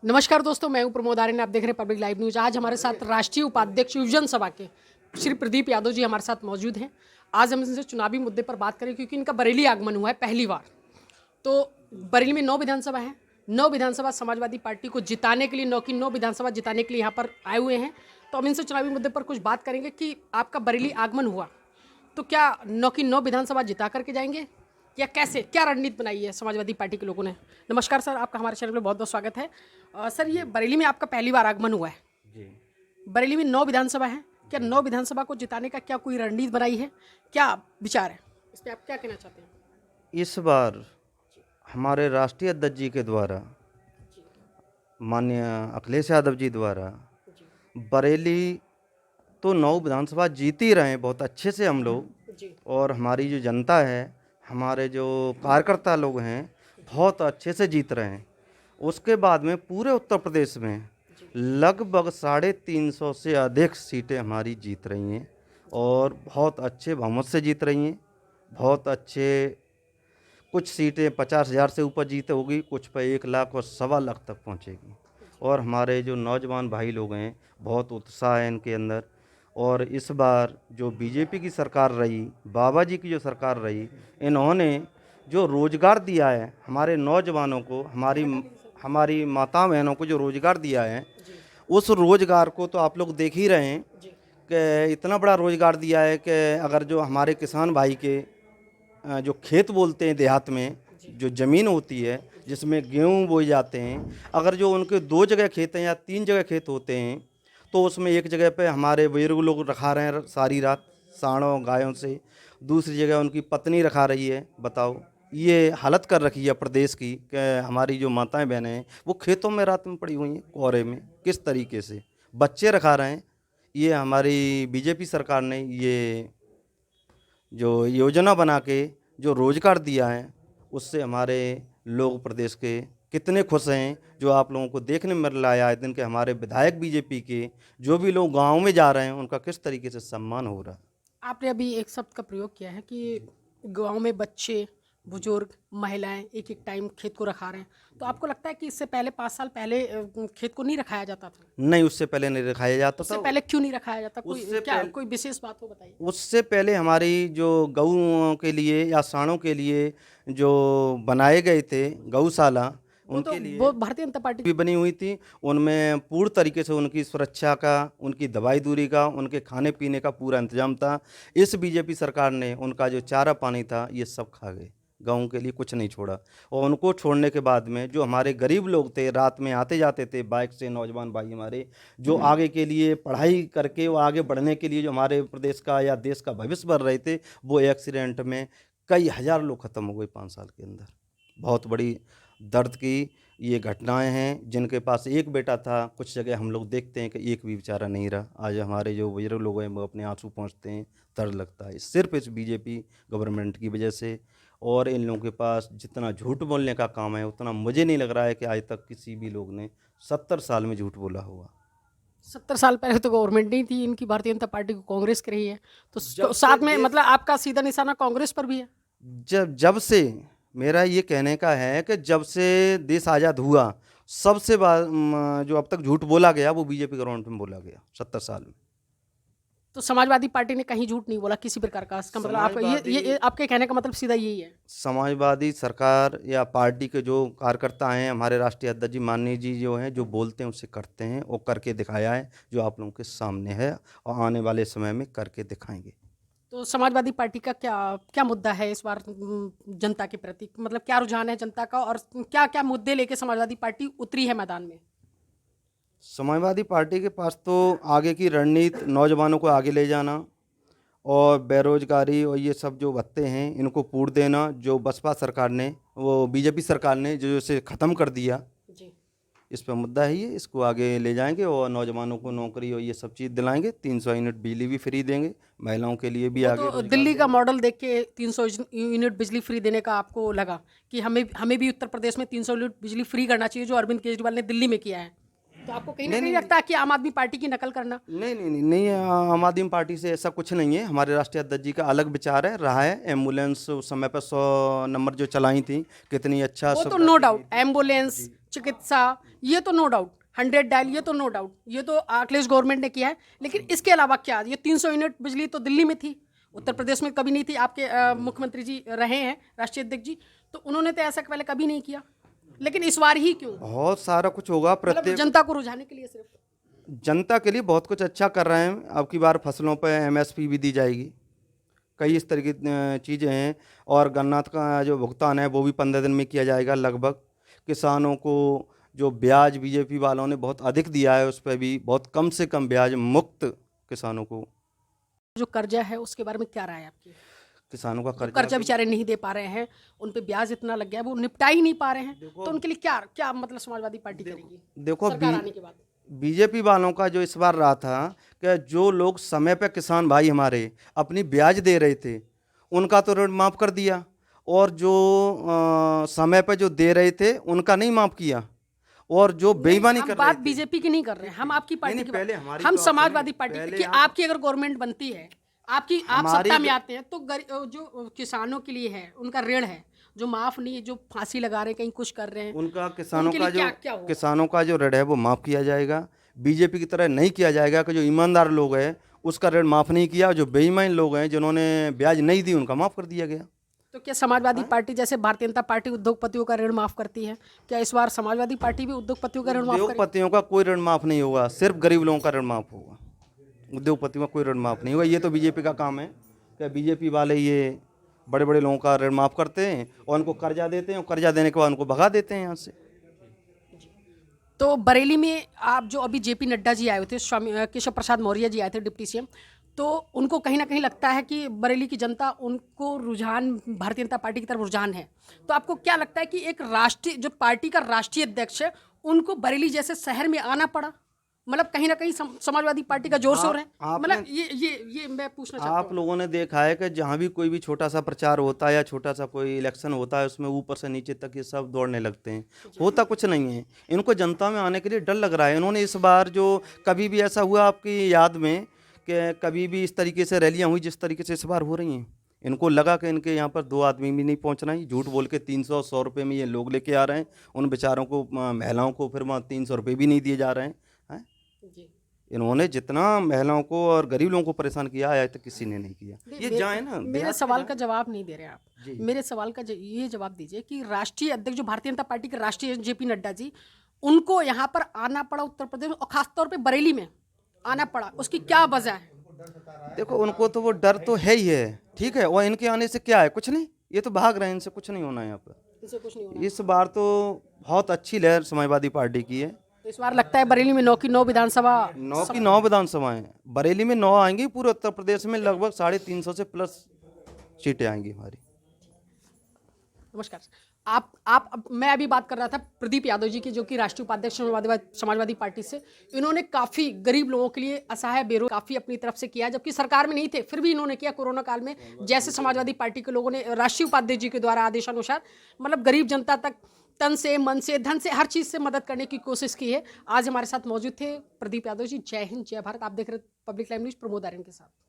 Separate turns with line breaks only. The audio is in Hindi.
नमस्कार दोस्तों, मैं हूं प्रमोद आर्यन। आप देख रहे हैं पब्लिक लाइव न्यूज। आज हमारे साथ राष्ट्रीय उपाध्यक्ष युवजन सभा के श्री प्रदीप यादव जी हमारे साथ मौजूद हैं। आज हम इनसे चुनावी मुद्दे पर बात करें क्योंकि इनका बरेली आगमन हुआ है पहली बार। तो बरेली में 9 विधानसभा है। 9 विधानसभा समाजवादी पार्टी को जिताने के लिए 9 विधानसभा जिताने के लिए यहाँ पर आए हुए हैं। तो हम इनसे चुनावी मुद्दे पर कुछ बात करेंगे कि आपका बरेली आगमन हुआ तो क्या 9 विधानसभा जिता करके जाएंगे या कैसे, क्या रणनीति बनाई है समाजवादी पार्टी के लोगों ने। नमस्कार सर, आपका हमारे चैनल में बहुत बहुत स्वागत है। सर, ये बरेली में आपका पहली बार आगमन हुआ है
जी।
बरेली में 9 विधानसभा है। क्या 9 विधानसभा को जिताने का क्या कोई रणनीति बनाई है, क्या विचार है इस पर, आप क्या कहना चाहते हैं।
इस बार हमारे राष्ट्रीय अध्यक्ष जी के द्वारा, माननीय अखिलेश यादव जी द्वारा, बरेली तो 9 विधानसभा जीत ही रहे हैं बहुत अच्छे से हम लोग।
जी
और हमारी जो जनता है, हमारे जो कार्यकर्ता लोग हैं, बहुत अच्छे से जीत रहे हैं। उसके बाद में पूरे उत्तर प्रदेश में लगभग 350 से अधिक सीटें हमारी जीत रही हैं और बहुत अच्छे बहुमत से जीत रही हैं। बहुत अच्छे, कुछ सीटें 50,000 से ऊपर जीत होगी, कुछ पे 1 लाख और 1.25 लाख तक पहुंचेगी। और हमारे जो नौजवान भाई लोग हैं, बहुत उत्साह है इनके अंदर। और इस बार जो बीजेपी की सरकार रही, बाबा जी की जो सरकार रही, इन्होंने जो रोजगार दिया है हमारे नौजवानों को, हमारी माता बहनों को जो रोजगार दिया है, उस रोजगार को तो आप लोग देख ही रहे हैं कि इतना बड़ा रोजगार दिया है कि अगर जो हमारे किसान भाई के जो खेत बोलते हैं देहात में, जो ज़मीन होती है जिसमें गेहूँ बोए जाते हैं, अगर जो उनके 2 जगह खेत हैं या 3 जगह खेत होते हैं, तो उसमें एक जगह पे हमारे बुजुर्ग लोग रखा रहे हैं सारी रात सांडों गायों से, दूसरी जगह उनकी पत्नी रखा रही है। बताओ, ये हालत कर रखी है प्रदेश की कि हमारी जो माताएं बहनें हैं वो खेतों में रात में पड़ी हुई हैं कोहरे में, किस तरीके से बच्चे रखा रहे हैं। ये हमारी बीजेपी सरकार ने ये जो योजना बना के जो रोजगार दिया है, उससे हमारे लोग प्रदेश के कितने खुश हैं। जो आप लोगों को देखने में मिल रहा है आए दिन के हमारे विधायक बीजेपी के जो भी लोग गांव में जा रहे हैं, उनका किस तरीके से सम्मान हो रहा है।
आपने अभी एक शब्द का प्रयोग किया है कि गांव में बच्चे, बुजुर्ग, महिलाएं एक एक टाइम खेत को रखा रहे हैं। तो आपको लगता है कि इससे पहले 5 साल पहले खेत को नहीं रखाया जाता था?
नहीं, उससे पहले नहीं रखाया जाता
उससे
था।
पहले क्यों नहीं रखाया जाता? कोई
उससे
क्या
पहले
कोई विशेष बात हो, बताइए।
उससे पहले हमारी जो गऊ के लिए या सांडों के लिए जो बनाए गए थे गौशाला, उनके लिए
वो भारतीय जनता पार्टी
भी बनी हुई थी। उनमें पूर्ण तरीके से उनकी सुरक्षा का, उनकी दवाई दूरी का, उनके खाने पीने का पूरा इंतजाम था। इस बीजेपी सरकार ने उनका जो चारा पानी था ये सब खा गए, गाँव के लिए कुछ नहीं छोड़ा। और उनको छोड़ने के बाद में जो हमारे गरीब लोग थे, रात में आते जाते थे बाइक से, नौजवान भाई हमारे जो आगे के लिए पढ़ाई करके वो आगे बढ़ने के लिए जो हमारे प्रदेश का या देश का भविष्य बन रहे थे, वो एक्सीडेंट में कई हज़ार लोग ख़त्म हो गए 5 साल के अंदर। बहुत बड़ी दर्द की ये घटनाएं हैं। जिनके पास एक बेटा था, कुछ जगह हम लोग देखते हैं कि एक भी बेचारा नहीं रहा। आज हमारे जो बुजुर्ग लोग हैं वो अपने आंसू पहुंचते हैं, दर्द लगता है सिर्फ इस बीजेपी गवर्नमेंट की वजह से। और इन लोगों के पास जितना झूठ बोलने का काम है, उतना मुझे नहीं लग रहा है कि आज तक किसी भी लोग ने 70 साल में झूठ बोला होगा।
70 साल पहले तो गवर्नमेंट नहीं थी इनकी, भारतीय जनता पार्टी को कांग्रेस की रही है। तो
जब से
साथ में
देश
मतलब आपका सीधा निशाना कांग्रेस पर भी है।
जब से मेरा ये कहने का है कि जब से देश आज़ाद हुआ, सबसे जो अब तक झूठ बोला गया वो बीजेपी गवर्नमेंट में बोला गया 70 साल में।
तो समाजवादी पार्टी ने कहीं झूठ नहीं बोला किसी प्रकार का। इसका मतलब आपका ये आपके कहने का मतलब सीधा यही है।
समाजवादी सरकार या पार्टी के जो कार्यकर्ता हैं, हमारे राष्ट्रीय अध्यक्ष जी माननीय जी जो हैं, जो बोलते हैं उसे करते हैं और करके दिखाया है, जो आप लोगों के सामने है और आने वाले समय में करके दिखाएंगे।
तो समाजवादी पार्टी का क्या क्या मुद्दा है इस बार जनता के प्रति, मतलब क्या रुझान है जनता का और क्या क्या मुद्दे लेके समाजवादी पार्टी उतरी है मैदान में।
समाजवादी पार्टी के पास तो आगे की रणनीति नौजवानों को आगे ले जाना और बेरोजगारी और ये सब जो भत्ते हैं इनको पूर्ण देना, जो बसपा सरकार ने, वो बीजेपी सरकार ने जो इसे ख़त्म कर दिया,
जी।
इस पर मुद्दा है ये। इसको आगे ले जाएंगे और नौजवानों को नौकरी और ये सब चीज़ दिलाएंगे। 300 यूनिट बिजली भी फ्री देंगे, महिलाओं के लिए भी
वो
आगे
तो
रोजगार
दिल्ली का
देंगे।
मॉडल देख के 300 यूनिट बिजली फ्री देने का आपको लगा कि हमें हमें भी उत्तर प्रदेश में 300 यूनिट बिजली फ्री करना चाहिए, जो अरविंद केजरीवाल ने दिल्ली में किया है। तो आपको कहीं ना कहीं लगता है कि आम आदमी पार्टी की नकल करना?
नहीं, आम आदमी पार्टी से ऐसा कुछ नहीं है। हमारे राष्ट्रीय अध्यक्ष जी का अलग विचार है, रहा है। एम्बुलेंस उस समय पर 100 नंबर जो चलाई थी, कितनी अच्छा
वो तो
सुविधा
नो
दी
डाउट,
गई थी।
एम्बुलेंस, चिकित्सा, ये तो नो डाउट, 100 डायल, ये तो नो डाउट, ये तो अखिलेश गवर्नमेंट ने किया है। लेकिन इसके अलावा क्या, ये 300 यूनिट बिजली तो दिल्ली में थी, उत्तर प्रदेश में कभी नहीं थी। आपके मुख्यमंत्री जी रहे हैं, राष्ट्रीय अध्यक्ष जी, तो उन्होंने तो ऐसा पहले कभी नहीं किया। लेकिन इस बार ही क्यों?
बहुत सारा कुछ होगा।
मतलब
प्रत्येक
जनता को रुझाने के लिए सिर्फ?
जनता के लिए बहुत कुछ अच्छा कर रहे हैं। अब की बार फसलों पर एमएसपी भी दी जाएगी। कई इस तरह की चीज़ें हैं। और गन्ना का जो भुगतान है वो भी 15 दिन में किया जाएगा लगभग। किसानों को जो ब्याज बीजेपी वालों ने बहुत अधिक दिया है, उस पर भी बहुत कम से कम ब्याज मुक्त किसानों को।
जो कर्जा है उसके बारे में क्या राय है आपकी?
किसानों का
कर्जा बेचारे नहीं दे पा रहे हैं, उन पे ब्याज इतना लग गया है, वो निपटा ही नहीं पा रहे हैं, तो उनके लिए क्या क्या मतलब समाजवादी पार्टी करेगी
देखो,
सरकार आने के बाद?
बीजेपी वालों का जो इस बार रहा था कि जो लोग समय पे किसान भाई हमारे अपनी ब्याज दे रहे थे, उनका तो ऋण माफ़ कर दिया। और जो समय पे जो दे रहे थे उनका नहीं माफ़ किया। और जो बेईमानी
हम
कर रहे
बात
थे,
बीजेपी की नहीं कर रहे हैं, हम आपकी पार्टी
नहीं,
की
पहले
बात,
हमारी
हम
तो आप
समाजवादी
सुनिए,
पार्टी
पहले
कि
आप-
आपकी अगर गवर्नमेंट बनती है, आप
हमारी
सत्ता में आते हैं, तो जो किसानों के लिए है, उनका ऋण है जो माफ नहीं है, जो फांसी लगा रहे हैं, कहीं कुछ कर रहे हैं,
उनका किसानों
उनके
का
लिए
जो
क्या होगा?
किसानों का जो ऋण है वो माफ़ किया जाएगा। बीजेपी की तरह नहीं किया जाएगा कि जो ईमानदार लोग हैं उसका ऋण माफ़ नहीं किया, और जो बेईमान लोग हैं जिन्होंने ब्याज नहीं दी उनका माफ़ कर दिया गया।
तो क्या समाजवादी पार्टी जैसे भारतीय जनता पार्टी उद्योगपतियों का ऋण माफ करती है, क्या इस बार समाजवादी पार्टी भी उद्योगपतियों का ऋण माफ करेगी?
उद्योगपतियों का कोई ऋण माफ़ नहीं होगा, सिर्फ गरीब लोगों का ऋण माफ़ होगा। उद्योगपतियों का कोई ऋण माफ़ नहीं होगा। ये तो बीजेपी का काम है कि बीजेपी वाले ये बड़े बड़े लोगों का ऋण माफ़ करते हैं और उनको कर्जा देते हैं, और कर्जा देने के बाद उनको भगा देते हैं यहाँ से।
तो बरेली में आप जो अभी जेपी नड्डा जी आए हुए थे, स्वामी केशव प्रसाद मौर्य जी आए थे डिप्टी सीएम, तो उनको कहीं ना कहीं लगता है कि बरेली की जनता उनको रुझान भारतीय जनता पार्टी की तरफ रुझान है। तो आपको क्या लगता है कि एक राष्ट्रीय जो पार्टी का राष्ट्रीय अध्यक्ष है, उनको बरेली जैसे शहर में आना पड़ा? मतलब कहीं ना कहीं समाजवादी पार्टी का जोर शोर है। मतलब ये मैं पूछना चाहता
आप लोगों ने देखा है कि जहाँ भी कोई भी छोटा सा प्रचार होता है या छोटा सा कोई इलेक्शन होता है, उसमें ऊपर से नीचे तक ये सब दौड़ने लगते हैं। होता कुछ नहीं है। इनको जनता में आने के लिए डर लग रहा है। इन्होंने इस बार जो कभी भी ऐसा हुआ आपकी याद में कि कभी भी इस तरीके से रैलियां हुई जिस तरीके से इस बार हो रही हैं, इनको लगा कि इनके यहाँ पर 2 आदमी भी नहीं पहुँचना है। झूठ बोल के 300-100 रुपये में ये लोग लेके आ रहे हैं। उन बेचारों को, महिलाओं को फिर वहाँ 300 रुपये भी नहीं दिए जा रहे हैं।
जी।
इन्होंने जितना महिलाओं को और गरीब लोगों को परेशान किया है, आज तक किसी ने नहीं किया। ये जाए ना,
मेरे
देहात में
सवाल
जाएं।
का जवाब नहीं दे रहे आप। मेरे सवाल का ये जवाब दीजिए कि राष्ट्रीय अध्यक्ष जो भारतीय जनता पार्टी के राष्ट्रीय जेपी नड्डा जी, उनको यहाँ पर आना पड़ा उत्तर प्रदेश में, और खासतौर पे बरेली में आना पड़ा, उसकी क्या वजह है?
देखो, उनको तो वो डर तो है ही है, ठीक है। और इनके आने से क्या है? कुछ नहीं, ये तो भाग रहे हैं, इनसे कुछ नहीं होना है यहाँ पर।
इसे कुछ नहीं होना।
इस बार तो बहुत अच्छी लहर समाजवादी पार्टी की है।
तो इस बार लगता है बरेली में 9 की 9 विधानसभा
9 की 9 विधानसभाएं, बरेली में 9 आएंगी। पूरे उत्तर प्रदेश में लगभग 350 से प्लस सीटें आएंगी हमारी।
नमस्कार। मैं अभी बात कर रहा था प्रदीप यादव जी की, जो कि राष्ट्रीय उपाध्यक्ष समाजवादी पार्टी से। इन्होंने काफ़ी गरीब लोगों के लिए, असहाय बेरोजगार काफ़ी अपनी तरफ से किया, जबकि सरकार में नहीं थे, फिर भी इन्होंने किया कोरोना काल में। जैसे समाजवादी पार्टी के लोगों ने राष्ट्रीय उपाध्यक्ष जी के द्वारा आदेशानुसार, मतलब गरीब जनता तक तन से, मन से, धन से, हर चीज़ से मदद करने की कोशिश की है। आज हमारे साथ मौजूद थे प्रदीप यादव जी। जय हिंद, जय भारत। आप देख रहे Public Live News, Pramod Aryan के साथ।